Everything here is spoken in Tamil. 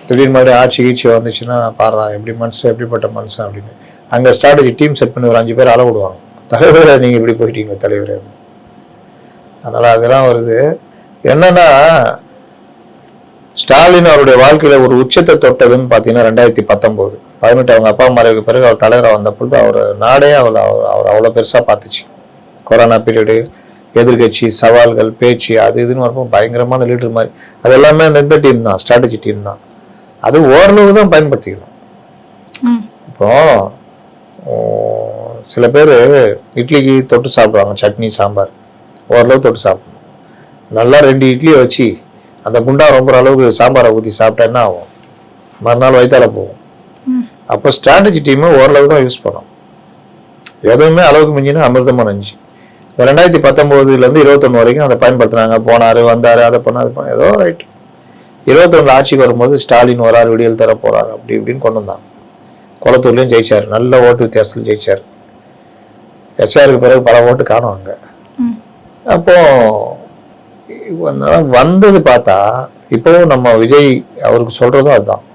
திடீர்னு மறுபடியும் ஆட்சி கீழ்ச்சி வந்துச்சுன்னா பாடுறா எப்படி மனுஷன் எப்படிப்பட்ட மனுஷன் அப்படின்னு அங்கே ஸ்ட்ராட்டஜி டீம் செட் பண்ணி ஒரு 5 பேர் அளவு விடுவாங்க. தலைவரை நீங்கள் இப்படி போயிட்டீங்க தலைவர். அதனால் அதெல்லாம் வருது. என்னன்னா ஸ்டாலின் அவருடைய வாழ்க்கையில் ஒரு உச்சத்தை தொட்டதுன்னு பார்த்தீங்கன்னா 2019 அவங்க அப்பா மறைவுக்கு பிறகு அவர் தலைவராக வந்த பொழுது அவர் நாடே அவர் அவ்வளோ பெருசாக பார்த்துச்சு. கொரோனா பீரியடு, எதிர்கட்சி சவால்கள், பேச்சு, அது இதுன்னு வரப்போ பயங்கரமான லீடர் மாதிரி. அது எல்லாமே அந்த இந்த டீம் தான், ஸ்ட்ராட்டஜி டீம் தான். அது ஓரளவு தான் பயன்படுத்திக்கணும். இப்போ சில பேர் இட்லிக்கு தொட்டு சாப்பிடுவாங்க, சட்னி சாம்பார் ஓரளவு தொட்டு சாப்பிடணும். நல்லா 2 இட்லியை வச்சு அந்த குண்டா ரொம்ப அளவுக்கு சாம்பாரை ஊற்றி சாப்பிட்டா என்ன ஆகும்? மறுநாள் வயிற்றால போகும். அப்போ ஸ்ட்ராட்டஜி டீமை ஓரளவு தான் யூஸ் பண்ணணும். எதுவுமே அளவுக்கு மிஞ்சினா அமிர்தமாக நஞ்சு. 2019 21 வரைக்கும் அதை பயன்படுத்தினாங்க. போனார் வந்தார், அதை பண்ண அது பண்ண ஏதோ ரைட். 21 ஆட்சிக்கு வரும்போது ஸ்டாலின் வரார், விடியல் தர போறார், அப்படி இப்படின்னு கொண்டு வந்தாங்க. குளத்தூர்லையும் ஜெயிச்சார், நல்ல ஓட்டு வித்தியாசத்தில் ஜெயிச்சார். எஸ்ஆருக்கு பிறகு பல ஓட்டு காணுவாங்க. அப்போ வந்தது பார்த்தா இப்போவும் நம்ம விஜய் அவருக்கு சொல்றதும் அதுதான்.